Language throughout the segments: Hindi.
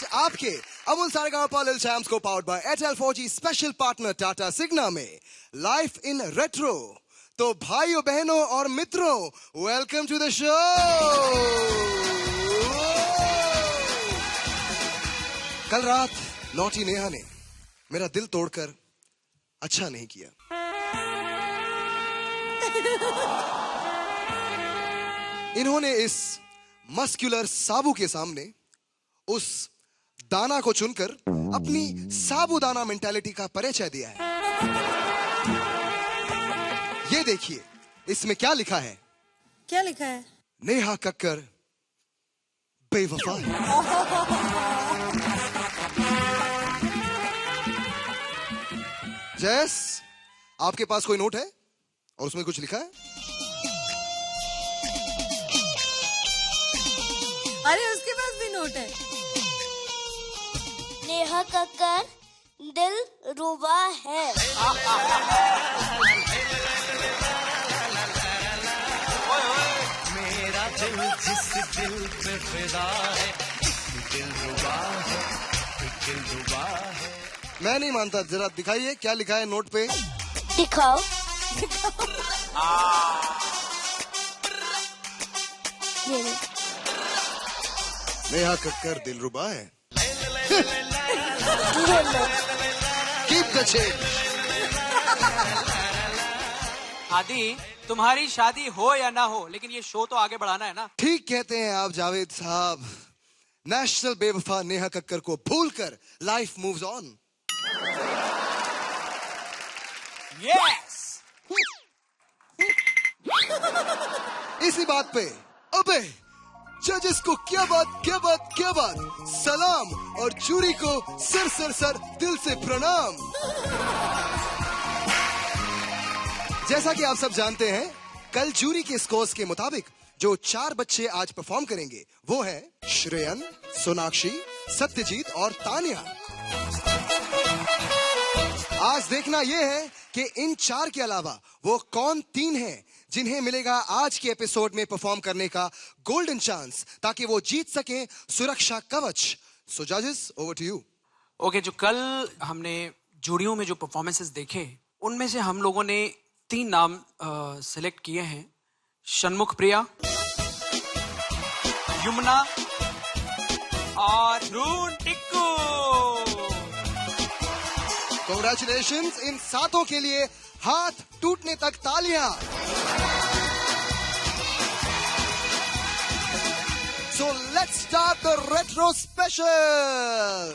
आज आपके अमूल सारेगामा लिल चैम्प्स को powered by Airtel 4G special partner Tata sigma में लाइफ इन रेट्रो। तो भाइयों बहनों और मित्रों, वेलकम टू द शो। कल रात नॉटी नेहा ने मेरा दिल तोड़कर अच्छा नहीं किया। इन्होंने इस मस्कुलर साबू के सामने उस दाना को चुनकर अपनी साबूदाना मेंटालिटी का परिचय दिया है। ये देखिए, इसमें क्या लिखा है? क्या लिखा है? नेहा कक्कर बेवफा है। जैस, आपके पास कोई नोट है और उसमें कुछ लिखा है? अरे उसके पास भी नोट है। नेहा कक्कर दिल रुबा है। मेरा दिल जिस दिल पे फिदा है, दिल रुबा है, दिल रुबा है। मैं नहीं मानता, जरा दिखाइए क्या लिखा है नोट पे। दिखाओ। नेहा कक्कर दिलरुबा है। Keep the change. आदि, तुम्हारी शादी हो या ना हो, लेकिन ये शो तो आगे बढ़ाना है ना। ठीक कहते हैं आप जावेद साहब। नेशनल बेवफा नेहा कक्कर को भूलकर लाइफ मूव्स ऑन। यस। इसी बात पे अबे जजेस को क्या बात सलाम और जूरी को सर दिल से प्रणाम। जैसा कि आप सब जानते हैं, कल जूरी के स्कोर्स के मुताबिक जो 4 बच्चे आज परफॉर्म करेंगे वो है श्रेयन, सोनाक्षी, सत्यजीत और तानिया। आज देखना यह है कि इन 4 के अलावा वो कौन 3 हैं जिन्हें मिलेगा आज के एपिसोड में परफॉर्म करने का गोल्डन चांस, ताकि वो जीत सकें सुरक्षा कवच। सो जजेस, ओवर टू यू। ओके, जो कल हमने जूरियों में जो परफॉर्मेंसेस देखे, उनमें से हम लोगों ने 3 नाम सिलेक्ट किए हैं। शनमुख प्रिया, यमुना और ध्रुव टिक्कू। कांग्रेचुलेशंस इन 7 के लिए हाथ टूटने तक तालियां। So let's start the retro special.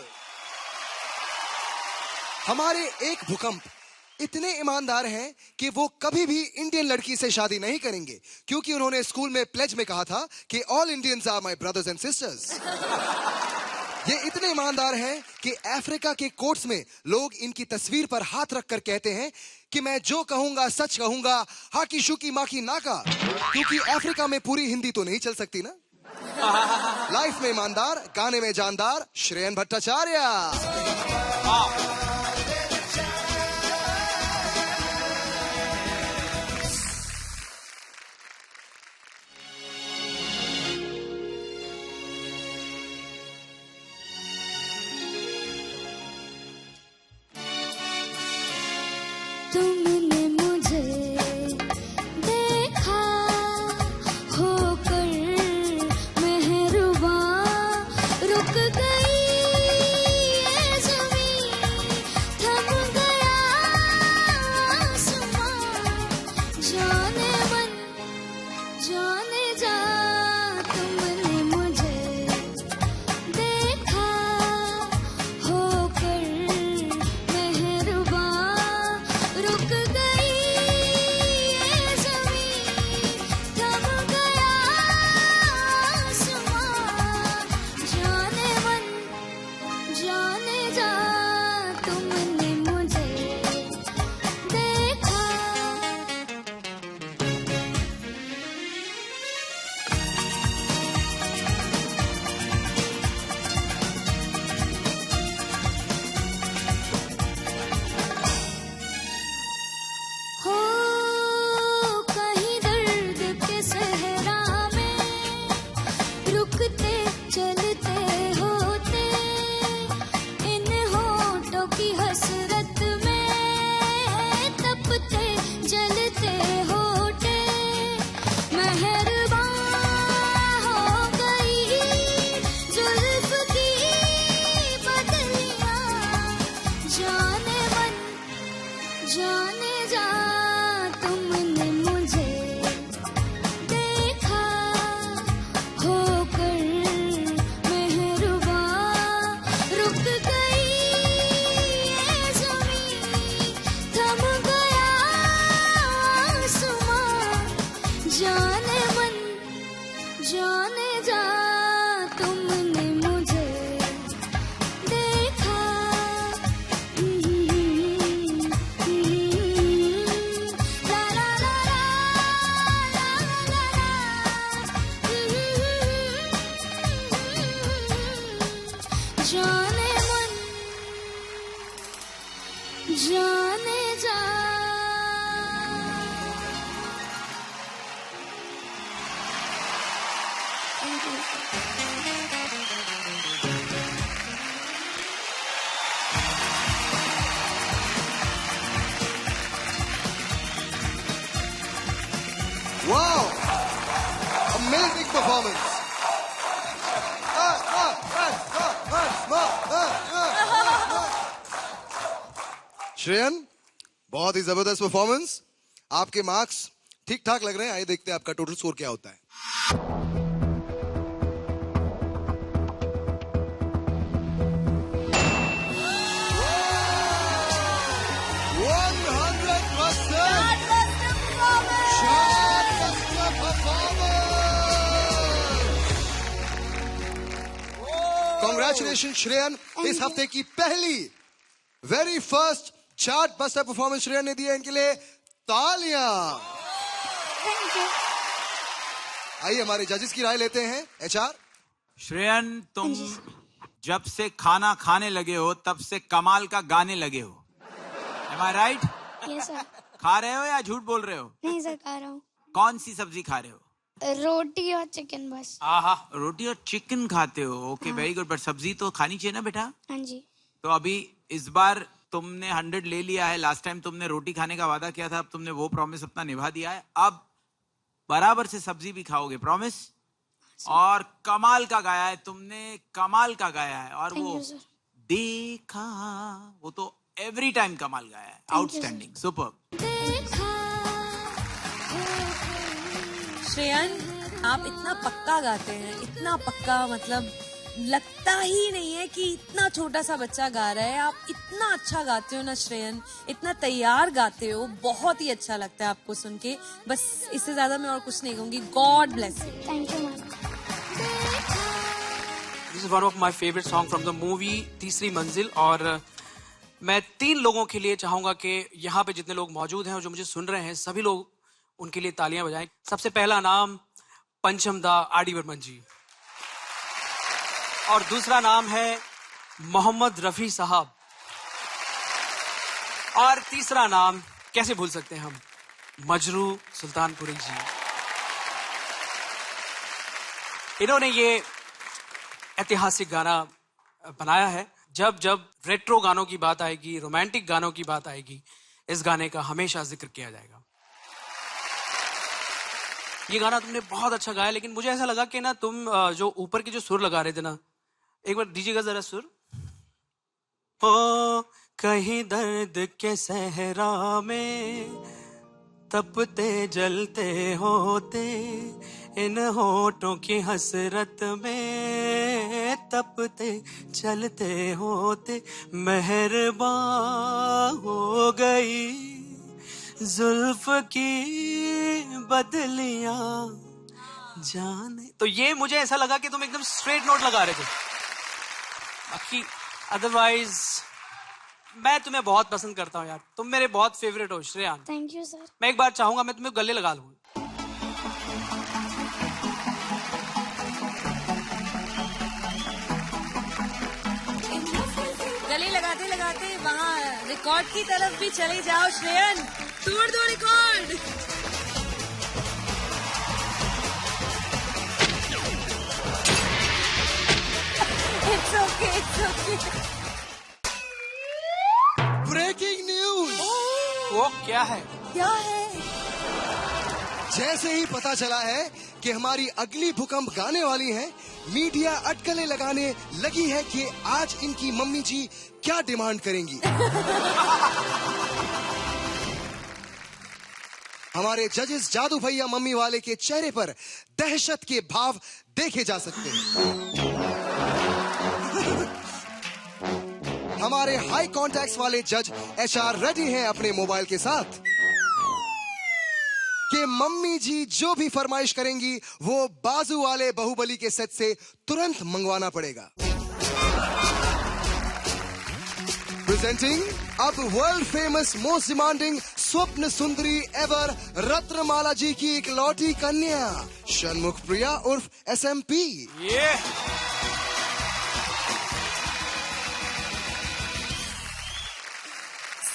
हमारे एक भूकंप इतने ईमानदार हैं कि वो कभी भी इंडियन लड़की से शादी नहीं करेंगे, क्योंकि उन्होंने स्कूल में प्लेज में कहा था कि all Indians are my brothers and sisters. ये इतने ईमानदार हैं कि अफ्रीका के कोर्ट्स में लोग इनकी तस्वीर पर हाथ रखकर कहते हैं कि मैं जो कहूंगा सच कहूंगा, हाकी शुकी माकी नाका, क्योंकि अफ्रीका में पूरी हिंदी तो नहीं चल सकती ना। लाइफ में ईमानदार, गाने में जानदार, श्रेयन भट्टाचार्य। तुमने मुझे देखा होकर मेहरुबा, रुक गई ये ज़मीं, थम गया आसमां, जाने मन जाने जा। तुमने मुझे देखा होकर मेहरुबा, रुक गई ये ज़मीं, थम गया आसमां, जाने मन जाने जा। तुमने मुझे देखा। जाने मन जाने जा तुमने मुझे देखा ला ला ला ला ला जाने मन जाने जा Wow! Amazing performance. श्रेयन, बहुत ही जबरदस्त परफॉर्मेंस। आपके मार्क्स ठीक ठाक लग रहे हैं। आइए देखते हैं आपका टोटल स्कोर क्या होता है। 100% Congratulations श्रेयन, इस हफ्ते की पहली very first chart buster performance Shreyan ने दी है। इनके लिए तालियां। Thank you. आइए हमारे जजेस की राय लेते हैं। एचआर श्रेयन, तुम जब से खाना खाने लगे हो तब से कमाल का गाने लगे हो। Am I right? Yes sir. खा रहे हो या झूठ बोल रहे हो? नहीं सर, खा रहा हूँ। कौन सी सब्जी खा रहे हो? रोटी और चिकन बस। आहा, रोटी और चिकन खाते हो। Okay, very good. बट सब्जी तो खानी चाहिए ना बेटा। हाँ जी। तो अभी इस बार तुमने 100 ले लिया है। लास्ट टाइम तुमने रोटी खाने का वादा किया था, अब तुमने वो प्रॉमिस अपना निभा दिया है। अब बराबर से सब्जी भी खाओगे, प्रॉमिस। और कमाल का गाया है तुमने, कमाल का गाया है। और Thank वो you, sir. देखा, वो तो एवरी टाइम कमाल गाया है। Outstanding, super. श्रेयन, आप इतना पक्का गाते हैं, इतना पक्का, मतलब लगता ही नहीं है कि इतना छोटा सा बच्चा गा रहा है। आप इतना अच्छा गाते हो ना श्रेयन, इतना तैयार गाते हो, बहुत ही अच्छा लगता है आपको सुन के। बस इससे ज्यादा मैं और कुछ नहीं कहूंगी। God bless you. Thank you ma'am. This is one of my favourite song from the movie तीसरी मंजिल। और मैं 3 लोगों के लिए चाहूंगा कि यहाँ पे जितने लोग मौजूद हैं और जो मुझे सुन रहे हैं, सभी लोग उनके लिए तालियां बजाएं। सबसे पहला नाम पंचम दा आर डी बर्मन जी, और दूसरा नाम है मोहम्मद रफी साहब, और तीसरा नाम कैसे भूल सकते हैं हम, मजरू सुल्तानपुरी जी। इन्होंने ये ऐतिहासिक गाना बनाया है। जब जब रेट्रो गानों की बात आएगी, रोमांटिक गानों की बात आएगी, इस गाने का हमेशा जिक्र किया जाएगा। ये गाना तुमने बहुत अच्छा गाया, लेकिन मुझे ऐसा लगा कि ना तुम जो ऊपर के जो सुर लगा रहे थे ना, एक बार दीजिएगा जरा सुर। ओ कहीं दर्द के सहरा में तपते जलते होते, इन होठों की हसरत में तपते चलते होते, मेहरबान हो गई जुल्फ की बदलियां जाने। तो ये मुझे ऐसा लगा कि तुम एकदम स्ट्रेट नोट लगा रहे थे। बाकी अदरवाइज मैं तुम्हें बहुत पसंद करता हूँ यार, तुम मेरे बहुत फेवरेट हो श्रेयान। Thank you sir. मैं एक बार चाहूंगा मैं तुम्हें गले लगा लूंगा। गले लगाते लगाते वहाँ रिकॉर्ड की तरफ भी चले जाओ श्रेयन, तोड़ दो record. It's okay, it's okay. Breaking news. वो क्या है? क्या है? जैसे ही पता चला है कि हमारी अगली भूकंप गाने वाली है, मीडिया अटकलें लगाने लगी है कि आज इनकी मम्मी जी क्या डिमांड करेंगी। हमारे जजेस जादू भैया मम्मी वाले के चेहरे पर दहशत के भाव देखे जा सकते हैं। हमारे हाई कॉन्टैक्ट्स वाले जज एचआर रेडी हैं अपने मोबाइल के साथ। कि मम्मी जी जो भी फरमाइश करेंगी वो बाजू वाले बाहुबली के सेट से तुरंत मंगवाना पड़ेगा। प्रेजेंटिंग अब वर्ल्ड फेमस मोस्ट डिमांडिंग स्वप्न सुंदरी एवर रत्नमाला जी की इकलौती कन्या षणमुख प्रिया उर्फ SMP।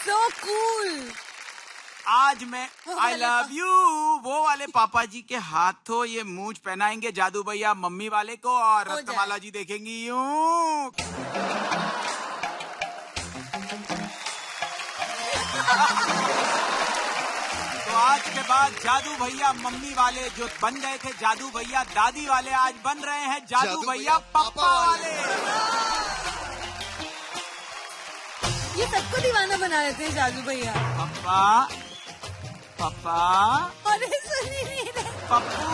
So cool. आज मैं आई लव यू वो वाले पापा जी के हाथों ये मूंछ पहनाएंगे जादू भैया मम्मी वाले को, और हो रत्नमाला जी देखेंगी यूं। तो आज के बाद जादू भैया मम्मी वाले जो बन गए थे जादू भैया दादी वाले, आज बन रहे हैं जादू भैया पापा वाले। ये सबको दीवाना बना देते हैं जादू भैया। पापा पापा अरे सुनिए नहीं रहे। पप्पू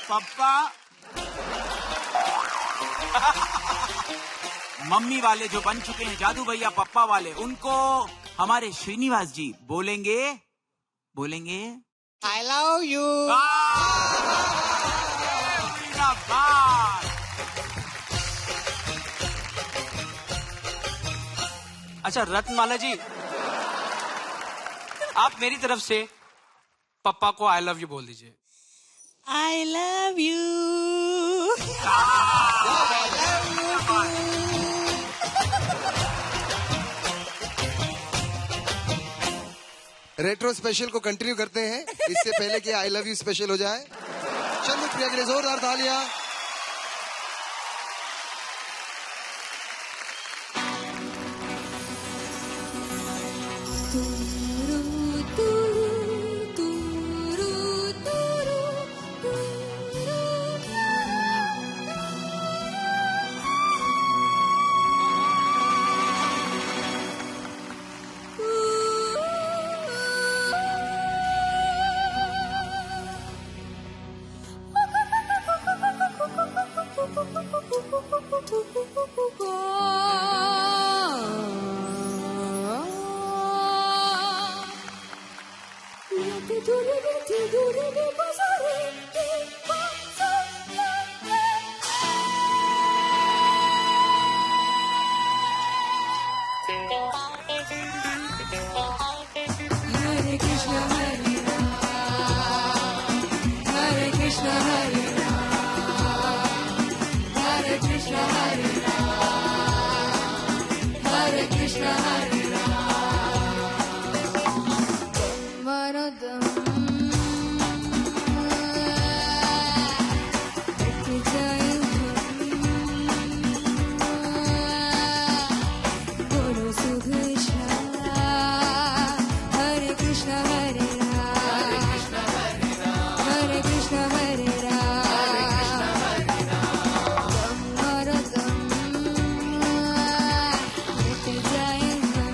पापा मम्मी वाले जो बन चुके हैं जादू भैया पप्पा वाले, उनको हमारे श्रीनिवास जी बोलेंगे आई लव यू। अच्छा रत्नमाला जी, आप मेरी तरफ से पप्पा को आई लव यू बोल दीजिए। I love you. Retro special को कंटिन्यू करते हैं इससे पहले कि आई लव यू स्पेशल हो जाए। षणमुख प्रिया के लिए जोरदार तालियां। Hare Krishna Hare Ram, Hare Krishna Hare Ram, Hare Krishna Hare Ram, Hare Krishna Hare Ram. Varadam Hare Krishna Hare Ram,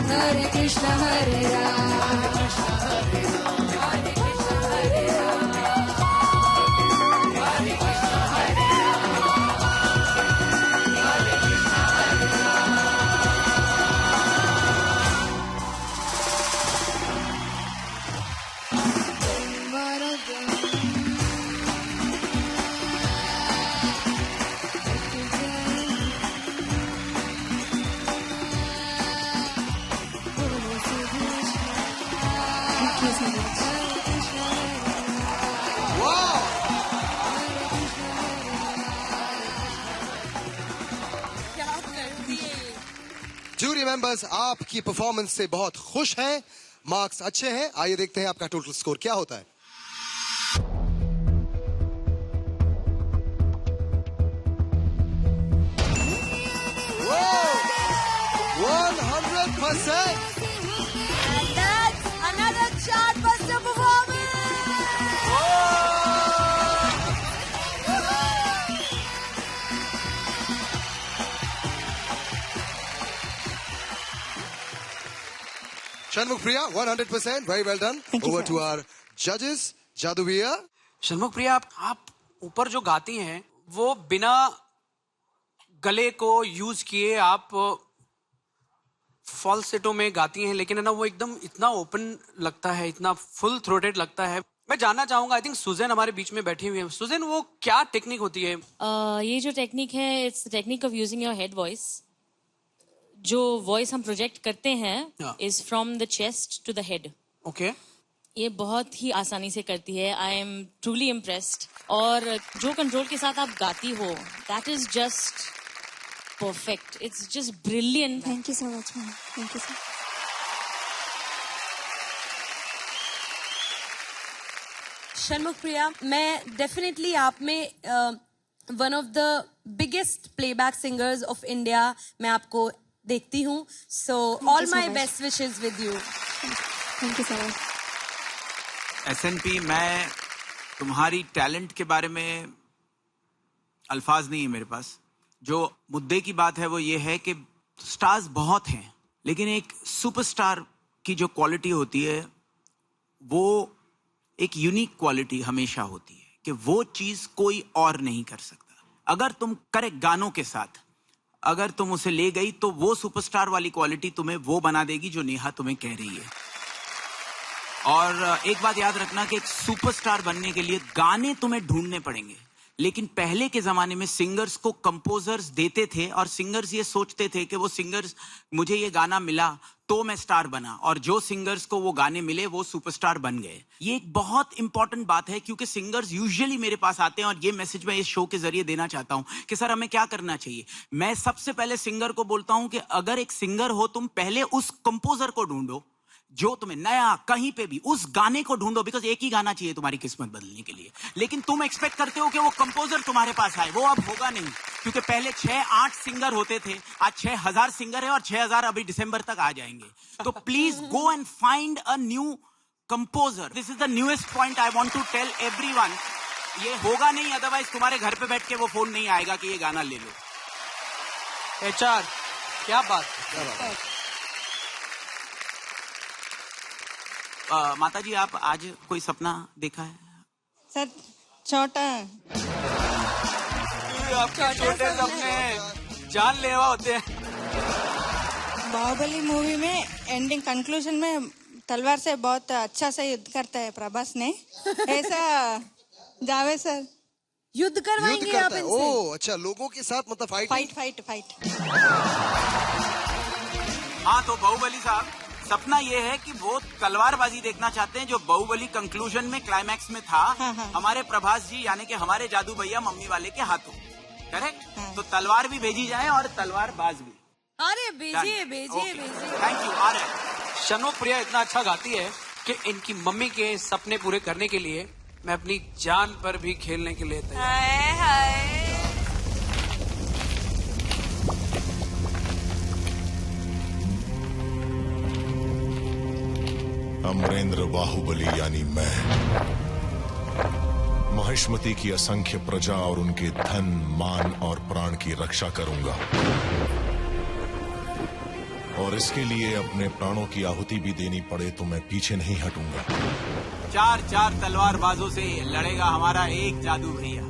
Hare Krishna Hare Ram, Hare Krishna Hare Ram, Hare Krishna Hare Ram. Jury members आपकी परफॉर्मेंस से बहुत खुश हैं, मार्क्स अच्छे हैं। आइए देखते हैं आपका टोटल स्कोर क्या होता है। 100%. And that's another chartbuster performance. Shanmukh Priya, 100%. Very well done. Thank you, Over sir. to our judges. Jadu Bhaiya. Shanmukh प्रिया, आप ऊपर जो गाती हैं वो बिना गले को यूज किए आप फॉल्सेटो में गाती हैं, लेकिन है ना वो एकदम इतना ओपन लगता है, इतना फुल थ्रोटेड लगता है। मैं जानना चाहूंगा, आई थिंक सुजैन हमारे बीच में बैठी हुई है। सुजैन, वो क्या टेक्निक होती है? ये जो टेक्निक है, it's technique of using your head voice. जो वॉइस हम प्रोजेक्ट करते हैं is from the chest to the head. Okay, ये बहुत ही आसानी से करती है। I am truly impressed. और जो कंट्रोल के साथ आप गाती हो, that is just perfect. It's just brilliant. Thank you so much, ma'am. Thank you, sir. Shanmukh Priya, मैं डेफिनेटली आप में one of the biggest playback singers of India मैं आपको देखती हूँ। So all so my much. Best wishes with you. Thank you so much. SNP, मैं तुम्हारी टैलेंट के बारे में अल्फाज नहीं है मेरे पास। जो मुद्दे की बात है वो ये है कि स्टार्स बहुत हैं, लेकिन एक सुपरस्टार की जो क्वालिटी होती है वो एक यूनिक क्वालिटी हमेशा होती है कि वो चीज कोई और नहीं कर सकता। अगर तुम करेक्ट गानों के साथ अगर तुम उसे ले गई तो वो सुपरस्टार वाली क्वालिटी तुम्हें वो बना देगी जो नेहा तुम्हें कह रही है। और एक बात याद रखना कि एक सुपरस्टार बनने के लिए गाने तुम्हें ढूंढने पड़ेंगे, लेकिन पहले के जमाने में सिंगर्स को कंपोजर्स देते थे और सिंगर्स ये सोचते थे कि वो सिंगर्स, मुझे ये गाना मिला तो मैं स्टार बना, और जो सिंगर्स को वो गाने मिले वो सुपरस्टार बन गए। ये एक बहुत इंपॉर्टेंट बात है, क्योंकि सिंगर्स यूजुअली मेरे पास आते हैं और ये मैसेज मैं इस शो के जरिए देना चाहता हूं कि सर हमें क्या करना चाहिए। मैं सबसे पहले सिंगर को बोलता हूं कि अगर एक सिंगर हो, तुम पहले उस कंपोजर को ढूंढो जो तुम्हें नया कहीं पे भी उस गाने को ढूंढो, बिकॉज एक ही गाना चाहिए तुम्हारी किस्मत बदलने के लिए। लेकिन तुम एक्सपेक्ट करते हो कि वो कंपोजर तुम्हारे पास आए, वो अब होगा नहीं, क्योंकि पहले 6-8 सिंगर होते थे, आज 6000 सिंगर है और 6000 अभी दिसंबर तक आ जाएंगे। तो please go and find a new composer. This is the newest point I want to tell everyone. ये होगा नहीं, अदरवाइज तुम्हारे घर पे बैठ के वो फोन नहीं आएगा कि ये गाना ले लो। HR, क्या बात। माताजी, आप आज कोई सपना देखा है? सर छोटा आपके छोटे सपने जानलेवा होते हैं। बाहुबली मूवी में एंडिंग कंक्लूजन में तलवार से बहुत अच्छा से युद्ध करता है प्रभास ने, ऐसा जावे सर। युद्ध करवाएंगे युद्ध आप करता है। इनसे? ओह अच्छा, लोगों के साथ मतलब फाइट। हाँ, तो बाहुबली साहब, सपना ये है कि वो तलवारबाजी देखना चाहते हैं जो बाहुबली कंक्लूजन में क्लाइमैक्स में था। हाँ, हाँ। हमारे प्रभास जी यानी कि हमारे जादू भैया मम्मी वाले के हाथों। करेक्ट? हाँ। तो तलवार भी भेजी जाए और तलवार बाज भी। अरे भेजिए। Thank you. आ रहे। शनमुख प्रिया इतना अच्छा गाती है कि इनकी मम्मी के सपने पूरे करने के लिए मैं अपनी जान पर भी खेलने के लिए तैयार। हाय हाय। अमरेंद्र बाहुबली यानी मैं महिष्मति की असंख्य प्रजा और उनके धन, मान और प्राण की रक्षा करूंगा, और इसके लिए अपने प्राणों की आहुति भी देनी पड़े तो मैं पीछे नहीं हटूंगा। 4 तलवारबाजों से लड़ेगा हमारा एक जादू भैया।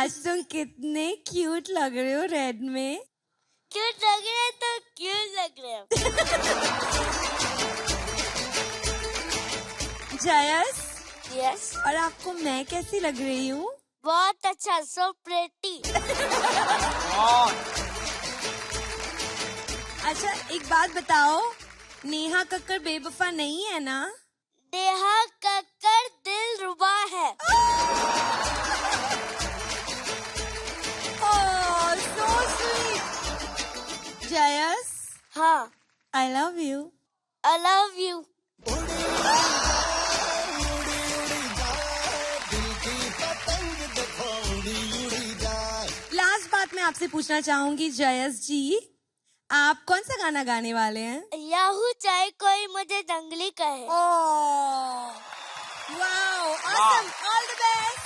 आज तुम कितने क्यूट लग रहे हो रेड में। क्यूट लग रहे हैं तो क्यूट लग रहे हो। जयस, यस, और आपको मैं कैसी लग रही हूँ? बहुत अच्छा, सो प्रेटी। अच्छा एक बात बताओ, नेहा कक्कड़ बेवफा नहीं है ना? नेहा कक्कड़ दिल रुबा है। Oh, so sweet. जयस, हाँ, I love you. I love you. Last बात मैं आपसे पूछना चाहूंगी जयस जी, आप कौन सा गाना गाने वाले हैं? याहू चाहे कोई मुझे जंगली कहे। Oh, wow, awesome, all the best.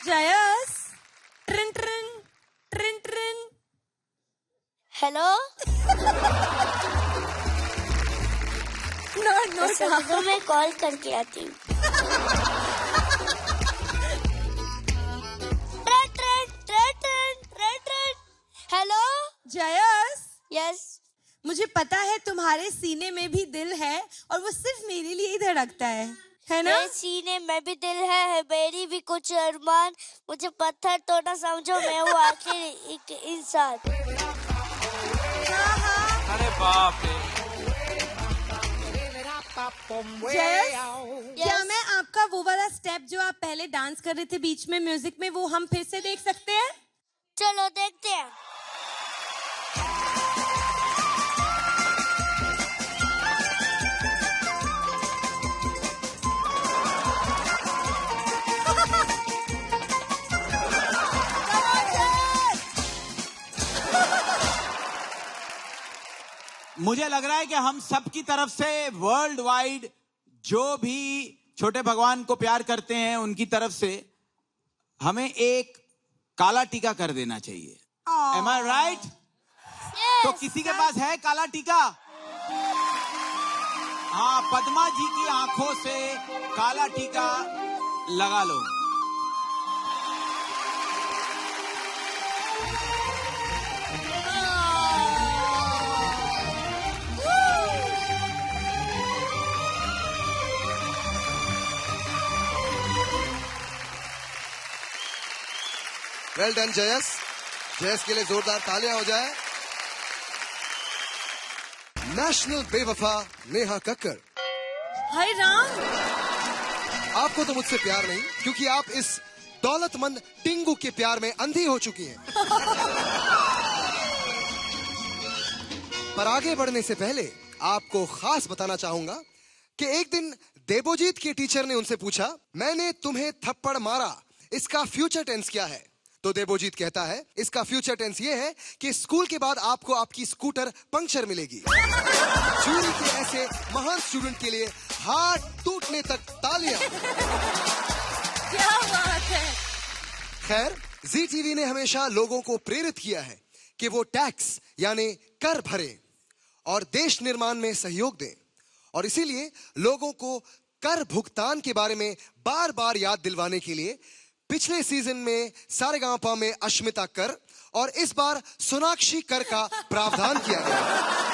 Jayas, ट्रिन ट्रिन ट्रिन ट्रिन। हेलो। नो तो मैं कॉल करके आती हूँ। हेलो जयस। यस। मुझे पता है तुम्हारे सीने में भी दिल है और वो सिर्फ मेरे लिए ही धड़कता है ना? मेरे सीने में भी दिल है मेरी भी कुछ अरमान। मुझे पत्थर तो ना समझो, मैं वो आखिर एक इंसान। हाँ। अरे बाप रे। क्या मैं आपका वो वाला स्टेप जो आप पहले डांस कर रहे थे बीच में म्यूजिक में, वो हम फिर से देख सकते हैं? चलो देखते हैं। मुझे लग रहा है कि हम सब की तरफ से वर्ल्ड वाइड जो भी छोटे भगवान को प्यार करते हैं उनकी तरफ से हमें एक काला टीका कर देना चाहिए। Am I right? तो किसी के पास है काला टीका? हाँ, पद्मा जी की आंखों से काला टीका लगा लो। वेल डन जयस। जयस के लिए जोरदार तालियां हो जाए। नेशनल बेवफा नेहा कक्कड़। हाय राम, आपको तो मुझसे प्यार नहीं, क्योंकि आप इस दौलतमंद टिंगू के प्यार में अंधी हो चुकी हैं। पर आगे बढ़ने से पहले आपको खास बताना चाहूंगा कि एक दिन देवोजीत के टीचर ने उनसे पूछा, मैंने तुम्हें थप्पड़ मारा, इसका फ्यूचर टेंस क्या है? तो देवोजीत कहता है, इसका फ्यूचर टेंस ये है कि स्कूल के बाद आपको आपकी स्कूटर पंक्चर मिलेगी। जूरी के ऐसे महान स्टूडेंट के लिए हाथ टूटने तक तालियां। क्या बात है। खैर, जी टीवी ने हमेशा लोगों को प्रेरित किया है कि वो टैक्स यानी कर भरें और देश निर्माण में सहयोग दें, और इसीलिए लोगों को कर भुगतान के बारे में बार बार याद दिलवाने के लिए पिछले सीजन में सारेगामापा में अश्मिता कर और इस बार सोनाक्षी कर का प्रावधान किया गया।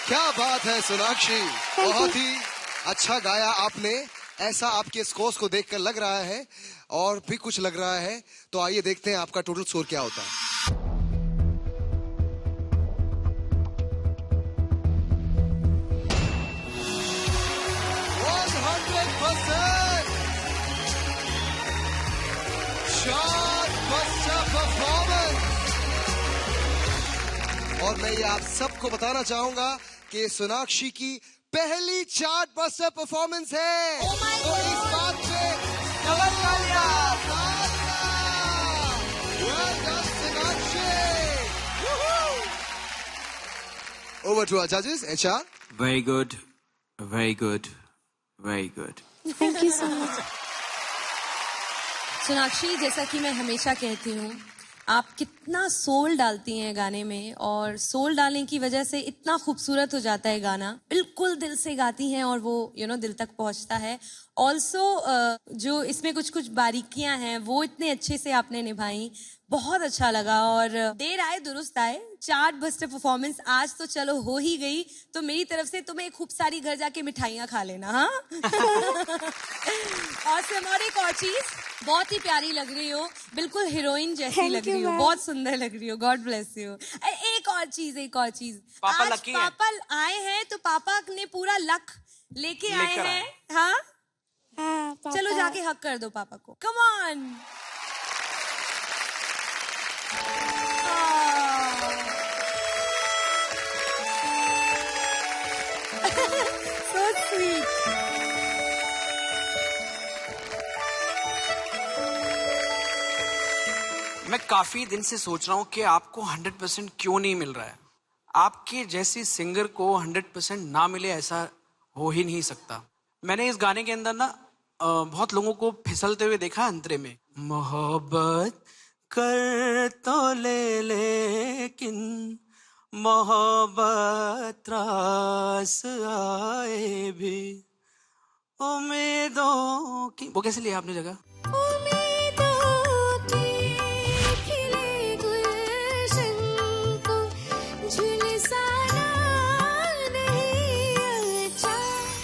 क्या बात है सोनाक्षी, बहुत ही अच्छा गाया आपने। ऐसा आपके स्कोर्स को देखकर लग रहा है और भी कुछ लग रहा है, तो आइए देखते हैं आपका टोटल स्कोर क्या होता है। और मैं ये आप सबको बताना चाहूंगा कि सोनाक्षी की पहली चार्ट बस्टर परफॉर्मेंस है। तो इस बात पे Over to our judges, HR. Very good, very good, very good. Thank you so much. Sonakshi, जैसा कि मैं हमेशा कहती हूँ, आप कितना सोल डालती हैं गाने में, और सोल डालने की वजह से इतना खूबसूरत हो जाता है गाना। बिल्कुल दिल से गाती हैं और वो दिल तक पहुंचता है। ऑल्सो जो इसमें कुछ कुछ बारीकियां हैं वो इतने अच्छे से आपने निभाई, बहुत अच्छा लगा। और देर आए दुरुस्त आए, चार्ट बस्टर परफॉर्मेंस आज तो चलो हो ही गई, तो मेरी तरफ से तुम्हें खूब सारी घर जाके मिठाइयाँ खा लेना। हाँ और एक और चीज, बहुत ही प्यारी लग रही हो, बिल्कुल हीरोइन जैसी लग रही हो, बहुत सुंदर लग रही हो। God bless you. एक और चीज, पापा आज लकी हैं। पापा आए हैं तो पापा ने पूरा लक लेके आए हैं। हाँ हाँ, चलो जाके हक कर दो पापा को। Come on. So sweet. मैं काफी दिन से सोच रहा हूँ कि आपको 100% क्यों नहीं मिल रहा है। आपके जैसी सिंगर को 100% ना मिले, ऐसा हो ही नहीं सकता। मैंने इस गाने के अंदर ना बहुत लोगों को फिसलते हुए देखा अंतरे में। मोहब्बत कर तो ले लेकिन मोहब्बत त्रास आए भी उम्मीदों की। वो कैसे लिया आपने जगह?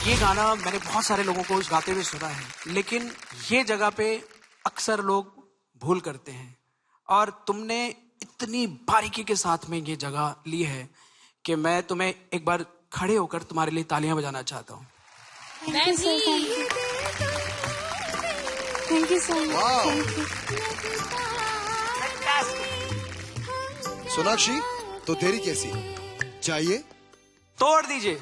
ये गाना मैंने बहुत सारे लोगों को गाते हुए सुना है, लेकिन ये जगह पे अक्सर लोग भूल करते हैं, और तुमने इतनी बारीकी के साथ में ये जगह ली है कि मैं तुम्हें एक बार खड़े होकर तुम्हारे लिए तालियां बजाना चाहता हूँ। Thank you so much. Sonakshi, तो देरी कैसी, चाहिए तोड़ दीजिए।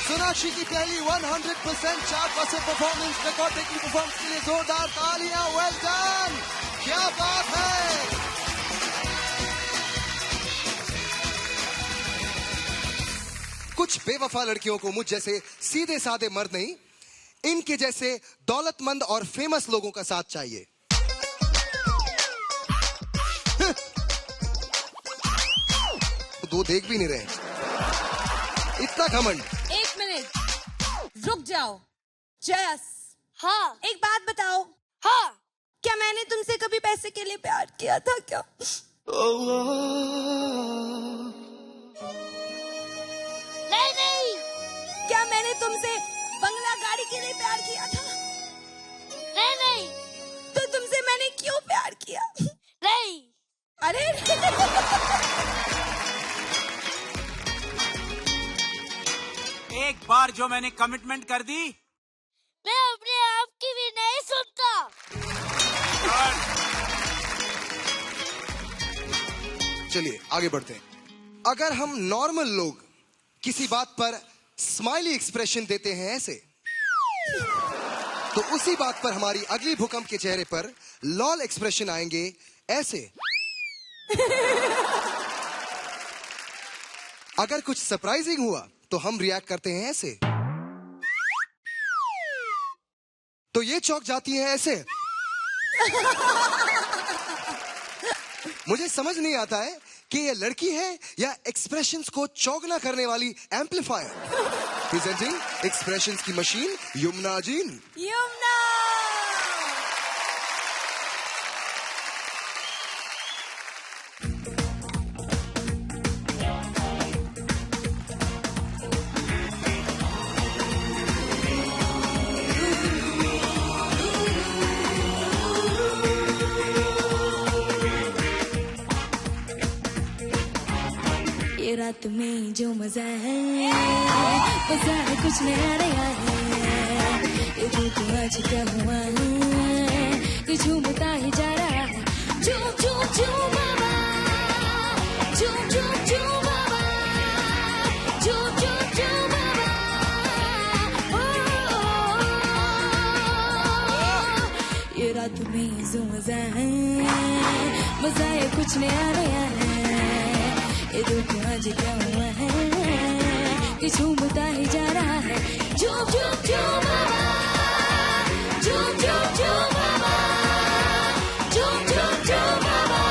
सोनाक्षी की पहली 100% chart buster performance, record breaking performance के लिए जोरदार तालियां। वेल डन, क्या बात है। कुछ बेवफा लड़कियों को मुझ जैसे सीधे साधे मर्द नहीं, इनके जैसे दौलतमंद और फेमस लोगों का साथ चाहिए। दो देख भी नहीं रहे, इतना घमंड। एक मिनट रुक जाओ। जयस, हाँ एक बात बताओ। हाँ क्या मैंने तुमसे कभी पैसे के लिए प्यार किया था क्या? नहीं। क्या मैंने तुमसे बंगला गाड़ी के लिए प्यार किया था? नहीं। तो तुमसे मैंने क्यों प्यार किया? नहीं। अरे एक बार जो मैंने कमिटमेंट कर दी, मैं अपने आप की भी नहीं सुनता। चलिए आगे बढ़ते हैं। अगर हम नॉर्मल लोग किसी बात पर स्माइली एक्सप्रेशन देते हैं ऐसे, तो उसी बात पर हमारी अगली भूकंप के चेहरे पर लॉल एक्सप्रेशन आएंगे ऐसे। अगर कुछ सरप्राइजिंग हुआ तो हम रिएक्ट करते हैं ऐसे। तो ये चौंक जाती है ऐसे। मुझे समझ नहीं आता है कि ये लड़की है या एक्सप्रेशंस को चौगना करने वाली एम्पलीफायर। प्रेजेंटिंग एक्सप्रेशंस की मशीन, यमुना जीन। यमुना। रात में जो मजा है कुछ नया नया है। ये दिल को आज क्या हुआ है कि झूमता ही जा रहा है। झूम झूम झूम बाबा, झूम झूम झूम बाबा, झूम झूम झूम बाबा। ये रात में जो मजा है कुछ नया नया है। ये दिल को आज क्या हुआ है कि झूमता ही जा रहा है। झूम झूम झूम बाबा, झूम झूम झूम बाबा, झूम झूम झूम बाबा।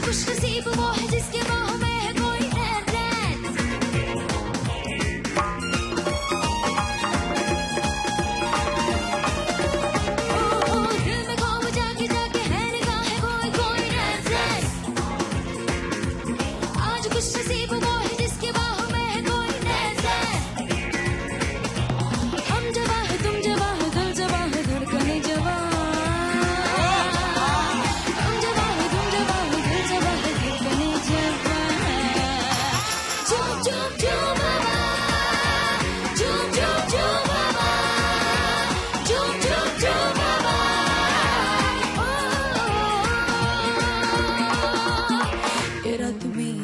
खुशनसीब वो है जिसके बाहों में है कोई रहमत। दिल में ख्वाब जाके जाके है निगाहें कोई रहमत। आज खुशनसीब वो है जिसके बाहों में है कोई रहमत। हम जवां है तुम जवां हो दिल जवां है धड़कने जवां।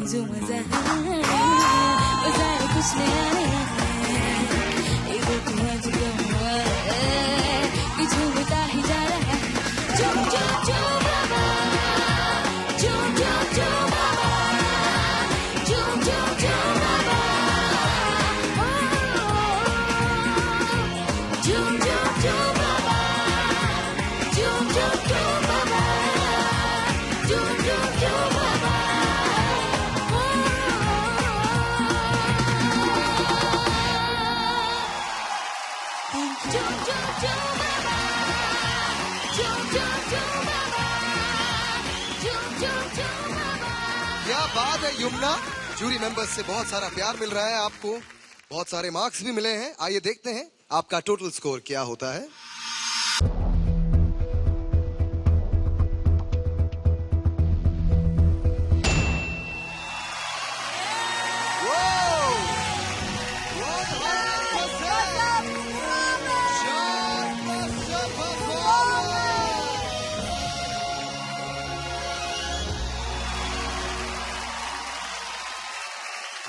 जो मजा है कुछ नया नया है। ये दिल को आज क्या हुआ है कि झूमता ही जा रहा है। झूम झूम झूम बाबा, झूम झूम झूम बाबा, झूम झूम झूम बाबा, झूम झूम झूम बाबा, झूम झूम झूम बाबा, झूम झूम झूम बाबा। क्या बात है यमुना, जूरी मेंबर्स से बहुत सारा प्यार मिल रहा है आपको, बहुत सारे मार्क्स भी मिले हैं। आइए देखते हैं आपका टोटल स्कोर क्या होता है।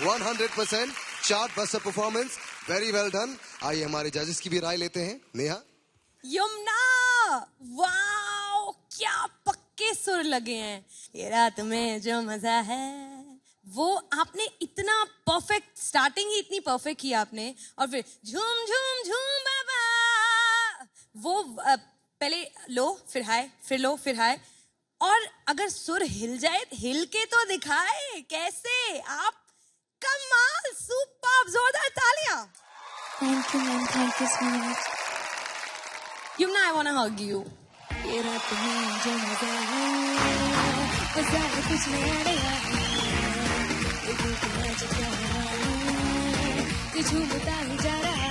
One 100% chart buster performance, very well done. आइए हमारे जजेस की भी राय लेते हैं। नेहा। यमुना, वाओ क्या पक्के सुर लगे हैं। ये रात में जो मजा है वो आपने इतना परफेक्ट, स्टार्टिंग ही इतनी परफेक्ट की आपने, और फिर झूम झूम झूम बाबा, वो पहले लो फिर हाई, फिर लो फिर हाई, और अगर सुर हिल जाए हिल के तो दिखाए कैसे आप। कमाल, सुपर, जोरदार तालियां। Thank you ma'am, thank you so much. Yamuna, I want to hug you. ये रात में जो मजा है कुछ नया नया है। ये दिल को आज क्या हुआ है कि झूमता ही जा रहा है।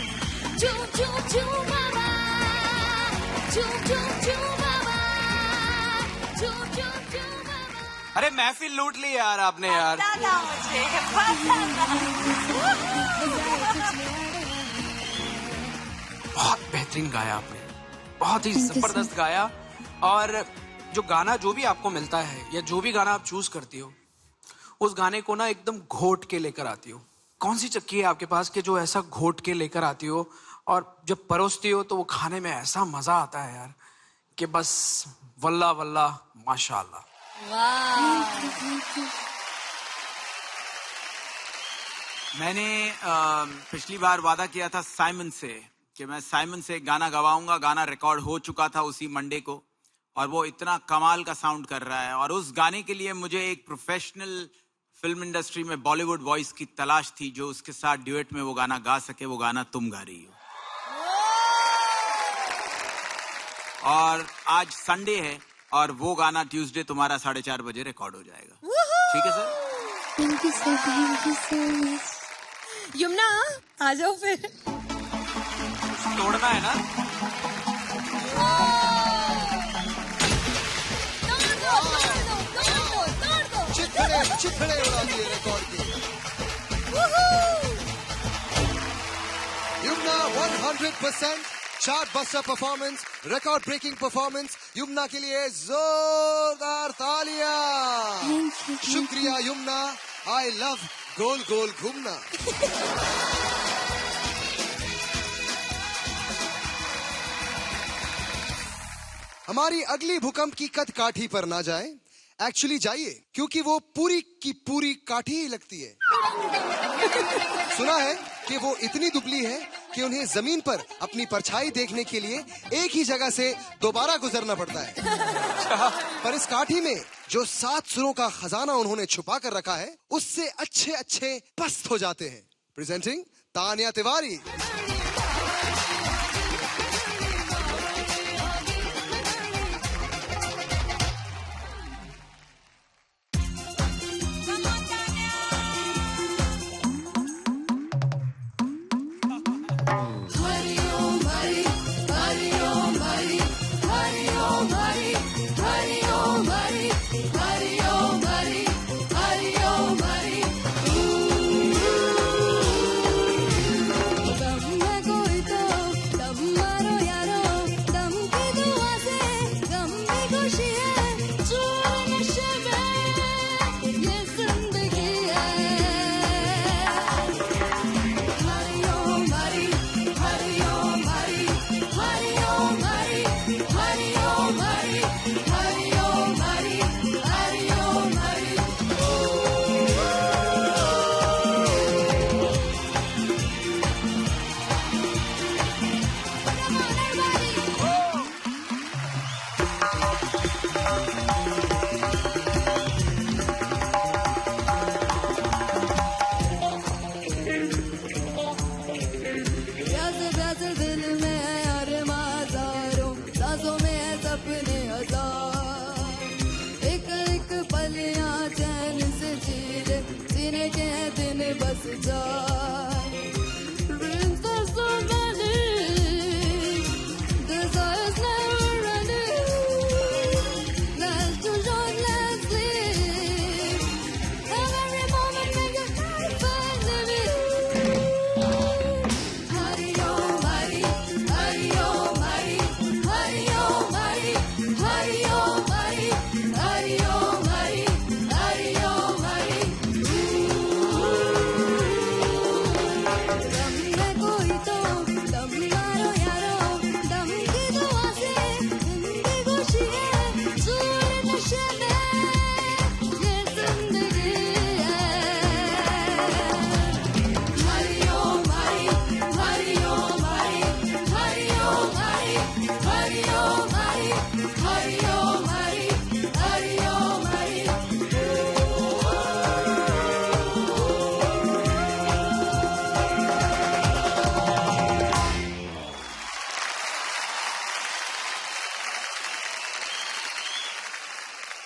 झूम झूम झूम बाबा, झूम झूम झूम बाबा, झूम झूम झूम बाबा। अरे महफिल लूट ली यार आपने यार। बहुत बेहतरीन गाया आपने, बहुत ही जबरदस्त गाया। और जो गाना जो भी आपको मिलता है या जो भी गाना आप चूज करती हो, उस गाने को ना एकदम घोट के लेकर आती हो। कौन सी चक्की है आपके पास कि जो ऐसा घोट के लेकर आती हो और जब परोसती हो तो वो खाने में ऐसा मजा आता है यार कि बस वल्ला वल्ला माशाअल्लाह। मैंने पिछली बार वादा किया था साइमन से कि मैं साइमन से गाना गवाऊंगा। गाना रिकॉर्ड हो चुका था उसी मंडे को, और वो इतना कमाल का साउंड कर रहा है। और उस गाने के लिए मुझे एक प्रोफेशनल फिल्म इंडस्ट्री में बॉलीवुड वॉइस की तलाश थी जो उसके साथ ड्यूएट में वो गाना गा सके, वो गाना तुम गा रही हो। और आज संडे है और वो गाना ट्यूसडे तुम्हारा 4:30 बजे रिकॉर्ड हो जाएगा। ठीक है sir? Thank you sir, thank you so much. Yamuna आ जाओ फिर। तोड़ना है ना? चिथड़े उड़ा दिए रिकॉर्ड के। Yumna 100% chart buster performance, record breaking performance. Yumna के लिए जोरदार तालियां। शुक्रिया युमना। आई लव गोल गोल घूमना। हमारी अगली भूकंप की कद काठी पर ना जाए, एक्चुअली जाइए, क्योंकि वो पूरी की पूरी काठी ही लगती है। सुना है कि वो इतनी दुबली है कि उन्हें जमीन पर अपनी परछाई देखने के लिए एक ही जगह से दोबारा गुजरना पड़ता है। पर इस काठी में जो 7 सुरों का खजाना उन्होंने छुपा कर रखा है, उससे अच्छे अच्छे पस्त हो जाते हैं। Presenting Tania Tiwari.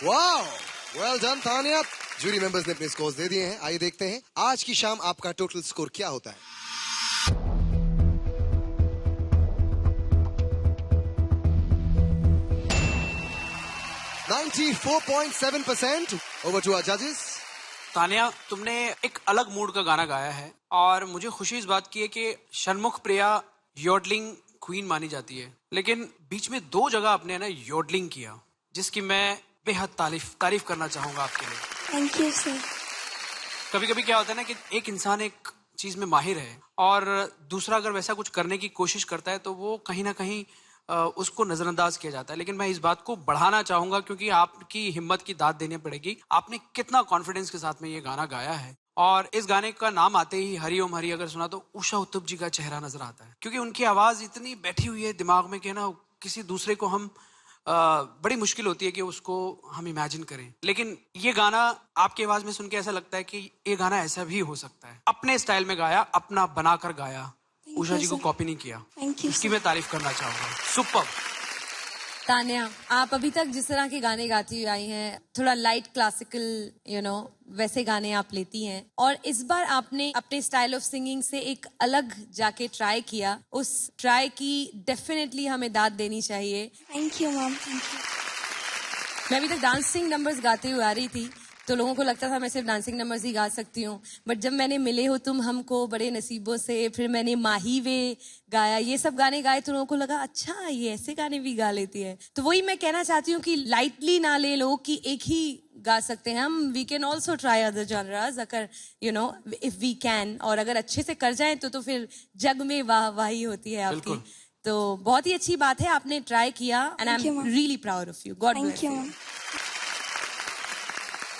Wow, well done Tania. Jury members ने अपने स्कोर्स दे दिए हैं। आइए देखते हैं आज की शाम आपका टोटल स्कोर क्या होता है। 94.7%। ओवर टू आवर जजेस। तानिया, तुमने एक अलग मूड का गाना गाया है और मुझे खुशी इस बात की है कि षणमुख प्रिया योडलिंग क्वीन मानी जाती है, लेकिन बीच में 2 जगह आपने ना योडलिंग किया, जिसकी मैं बेहद तारीफ करना चाहूंगा आपके लिए। Thank you sir. कभी कभी क्या होता है ना कि एक इंसान एक चीज में माहिर है और दूसरा अगर वैसा कुछ करने की कोशिश करता है तो वो कहीं ना कहीं उसको नजरअंदाज किया जाता है। लेकिन मैं इस बात को बढ़ाना चाहूंगा क्योंकि आपकी हिम्मत की दाद देनी पड़ेगी। आपने कितना कॉन्फिडेंस के साथ में ये गाना गाया है और इस गाने का नाम आते ही हरि ओम हरि अगर सुना तो उषा उत्तुप जी का चेहरा नजर आता है, क्योंकि उनकी आवाज इतनी बैठी हुई है दिमाग में कि ना किसी दूसरे को हम बड़ी मुश्किल होती है कि उसको हम इमेजिन करें। लेकिन ये गाना आपकी आवाज में सुन के ऐसा लगता है कि ये गाना ऐसा भी हो सकता है। अपने स्टाइल में गाया, अपना बनाकर गाया, उषा जी को कॉपी नहीं किया। इसकी मैं तारीफ करना चाहूंगा। सुपर। तान्या, आप अभी तक जिस तरह के गाने गाती हुई आई हैं, थोड़ा लाइट क्लासिकल वैसे गाने आप लेती हैं, और इस बार आपने अपने स्टाइल ऑफ सिंगिंग से एक अलग जाके ट्राई किया। उस ट्राई की डेफिनेटली हमें दाद देनी चाहिए। Thank you ma'am, thank you. मैं अभी तक डांसिंग नंबर्स गाती हुई आ रही थी, तो लोगों को लगता था मैं सिर्फ डांसिंग नंबर्स ही गा सकती हूँ, बट जब मैंने मिले हो तुम हमको बड़े नसीबों से, फिर मैंने माही वे गाया, ये सब गाने गाए, तो लोगों को लगा अच्छा ये ऐसे गाने भी गा लेती है। तो वही मैं कहना चाहती हूँ कि लाइटली ना ले लो कि एक ही गा सकते हैं हम। We can also try other genres, अगर इफ वी कैन, और अगर अच्छे से कर जाएं तो फिर जग में वाही होती है आपकी। तो बहुत ही अच्छी बात है, आपने ट्राई किया, and I am really proud of you. God bless you.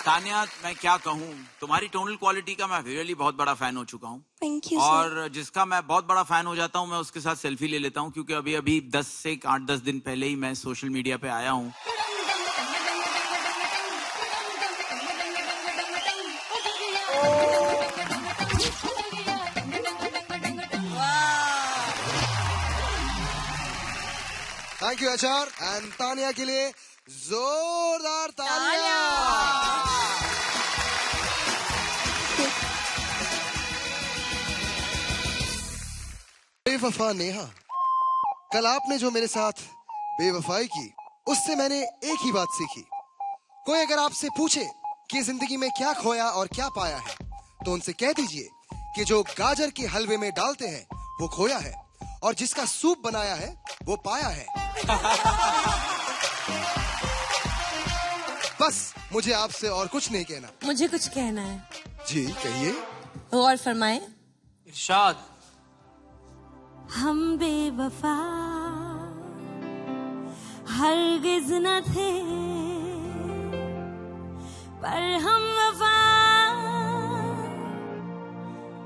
Tanya, मैं क्या कहूँ, तुम्हारी टोनल क्वालिटी का मैं रियली बहुत बड़ा फैन हो चुका हूँ। Thank you. और जिसका मैं बहुत बड़ा फैन हो जाता हूँ, मैं उसके साथ सेल्फी ले लेता हूँ, क्योंकि अभी 10 से 8-10 दिन पहले ही मैं सोशल मीडिया पे आया हूँ। Thank you HR, and Tanya के लिए जोरदार तालियां। बेवफा नेहा, कल आपने जो मेरे साथ बेवफाई की, उससे मैंने एक ही बात सीखी। कोई अगर आपसे पूछे कि जिंदगी में क्या खोया और क्या पाया है, तो उनसे कह दीजिए कि जो गाजर के हलवे में डालते हैं वो खोया है, और जिसका सूप बनाया है वो पाया है। बस मुझे आपसे और कुछ नहीं कहना। मुझे कुछ कहना है। जी कहिए। और फरमाए। इरशाद। हम बेवफा हरगिज न थे, पर हम वफा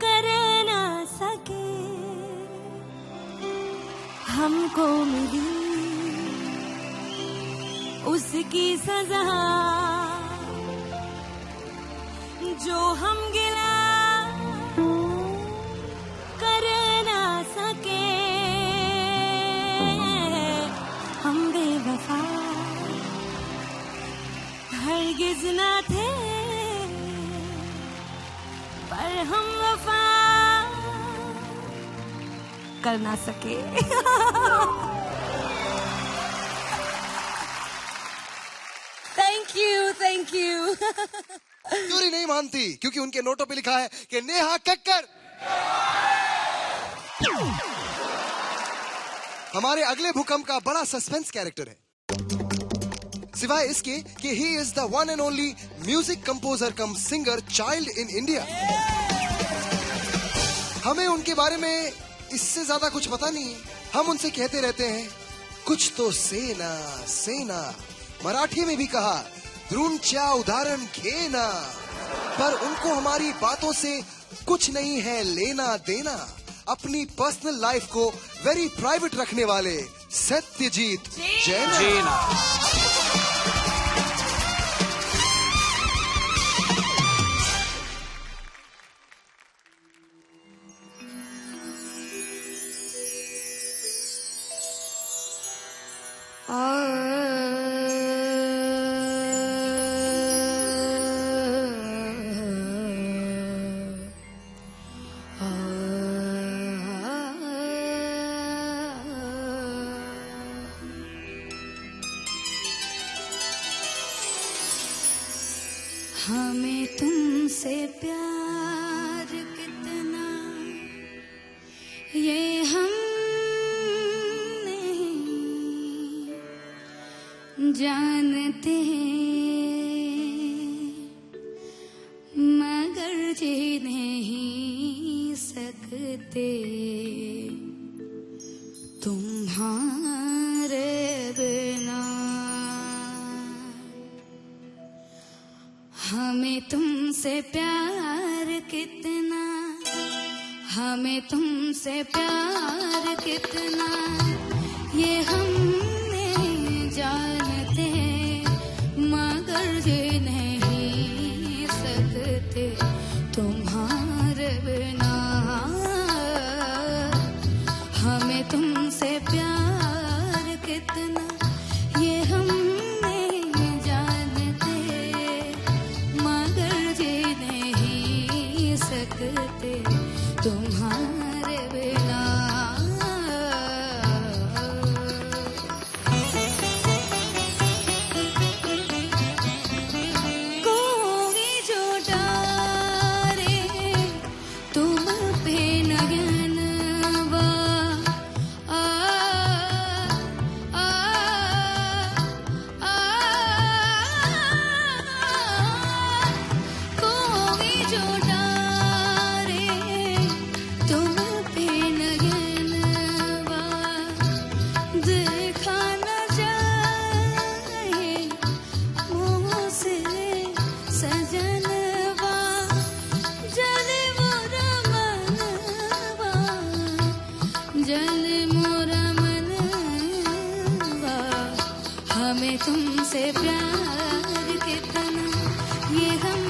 कर ना सके। हमको मिली उसकी सजा, जो हम गिला कर ना सके। हम बेवफा हरगिज ना थे, पर हम वफा कर ना सके। Thank you. चोरी नहीं मानती, क्योंकि उनके नोटों पे लिखा है कि नेहा कक्कर। हमारे अगले भूकंप का बड़ा सस्पेंस कैरेक्टर है, सिवाय इसके कि he is the one and only music composer come singer child in India. हमें उनके बारे में इससे ज्यादा कुछ पता नहीं है। हम उनसे कहते रहते हैं कुछ तो सेना सेना, मराठी में भी कहा ध्रुंच्या उदाहरण घेना, पर उनको हमारी बातों से कुछ नहीं है लेना देना। अपनी पर्सनल लाइफ को वेरी प्राइवेट रखने वाले सत्यजीत जैन। हमें तुमसे प्यार कितना ये हम नहीं जानते हैं, मगर जी नहीं सकते तुम्हारे बिना। हमें तुमसे प्यार कितना, हमें तुमसे प्यार कितना ये हम नहीं जानते। तुमसे प्यार कितना ये हम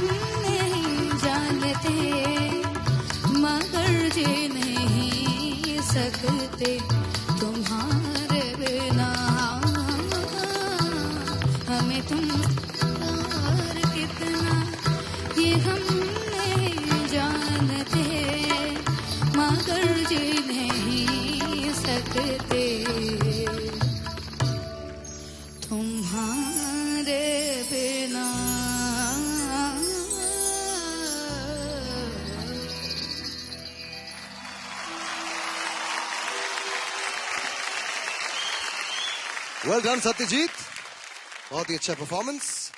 नहीं जानते, मगर जी नहीं सकते तुम्हारे बिना, हमें तुम प्यार कितना ये हम नहीं जानते, मगर जी नहीं सकते तुम्हारे बिना। वेल डन सत्यजीत, बहुत ही अच्छा परफॉर्मेंस।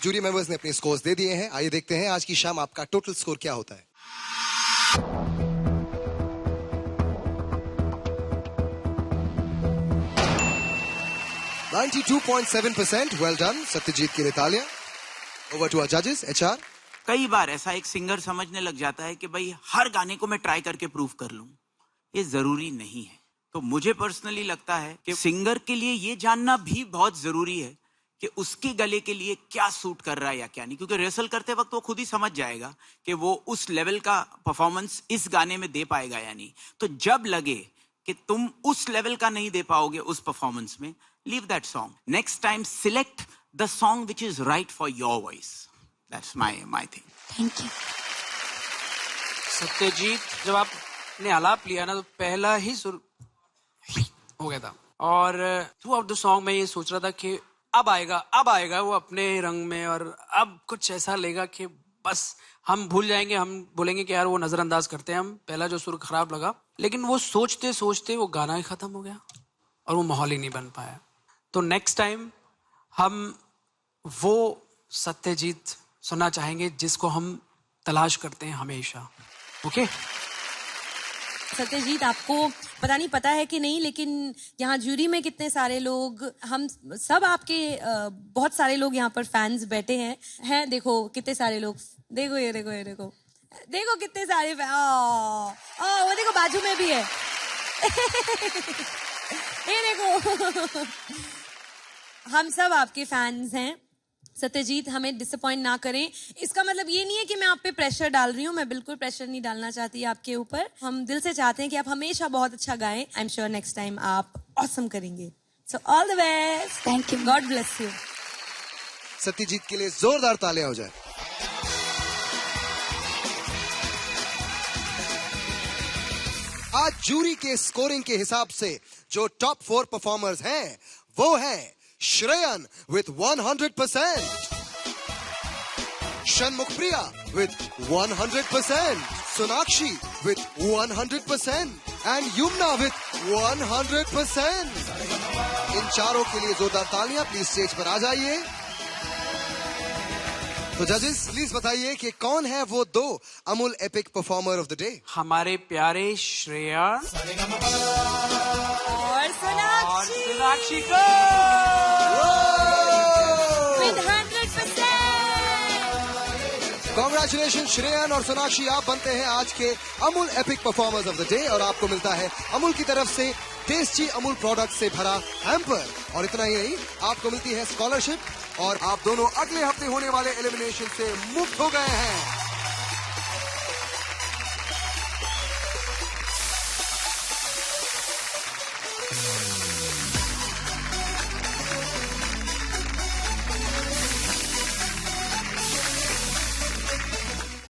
जूरी मेंबर्स ने अपने स्कोर्स दे दिए हैं। आइए देखते हैं आज की शाम आपका टोटल स्कोर क्या होता है। 92.7%। वेल डन सत्यजीत के लिए तालियां। ओवर टू आवर जजेस, एचआर। कई बार ऐसा एक सिंगर समझने लग जाता है कि भाई हर गाने को मैं ट्राई करके प्रूव कर लूं, ये जरूरी नहीं है। तो मुझे पर्सनली लगता है कि सिंगर के लिए ये जानना भी बहुत जरूरी है कि उसके गले के लिए क्या सूट कर रहा है या क्या नहीं, क्योंकि रिहर्सल करते वक्त वो खुद ही समझ जाएगा कि वो उस लेवल का परफॉर्मेंस इस गाने में दे पाएगा या नहीं। तो जब लगे कि तुम उस लेवल का नहीं दे पाओगे उस परफॉर्मेंस में, leave that song. Next time select the song which is right for your voice. That's my thing. Thank you. Satyajit, जब आपने आलाप लिया ना तो पहला ही सुर हो गया था, और थ्रू आउट द सॉन्ग मैं ये सोच रहा था कि अब आएगा वो अपने रंग में, और अब कुछ ऐसा लेगा कि बस हम भूल जाएंगे, हम बोलेंगे कि यार वो नजरअंदाज करते हैं हम, पहला जो सुर खराब लगा। लेकिन वो सोचते सोचते वो गाना ही खत्म हो गया और वो माहौल ही नहीं बन पाया। तो नेक्स्ट टाइम हम वो सत्यजीत सुनना चाहेंगे जिसको हम तलाश करते हैं हमेशा। ओके सत्यजीत, आपको पता नहीं पता है कि नहीं, लेकिन यहाँ जूरी में कितने सारे लोग, हम सब आपके बहुत सारे लोग यहाँ पर फैंस बैठे हैं। देखो कितने सारे लोग, देखो ये देखो कितने सारे वो देखो बाजू में भी है ये देखो हम सब आपके फैंस हैं। सत्यजीत, हमें डिसअपॉइंट ना करें। इसका मतलब ये नहीं है कि मैं आप पे प्रेशर डाल रही हूँ, मैं बिल्कुल प्रेशर नहीं डालना चाहती आपके ऊपर। हम दिल से चाहते हैं कि आप हमेशा बहुत अच्छा गाएं। I am sure next time आप ऑसम करेंगे। So all the best. Thank you. God bless you. Satyajit के लिए जोरदार तालियां हो जाए। आज जूरी के स्कोरिंग के हिसाब से जो टॉप 4 परफॉर्मर्स हैं वो हैं Shreyan with 100%, Shanmukhpriya with 100%, Sonakshi with 100% and Yumna with 100%। इन चारों के लिए जोरदार तालियां। प्लीज स्टेज पर आ जाइए। तो जजेस प्लीज बताइए कि कौन है वो 2 Amul epic performer of the day. हमारे प्यारे श्रेया और सोनाक्षी को with 100%। कॉन्ग्रेचुलेशन श्रेयन और सोनाक्षी, आप बनते हैं आज के Amul epic performers of the day और आपको मिलता है अमूल की तरफ से टेस्टी अमूल प्रोडक्ट से भरा हैम्पर। और इतना ही नहीं, आपको मिलती है स्कॉलरशिप और आप दोनों अगले हफ्ते होने वाले एलिमिनेशन से मुक्त हो गए हैं।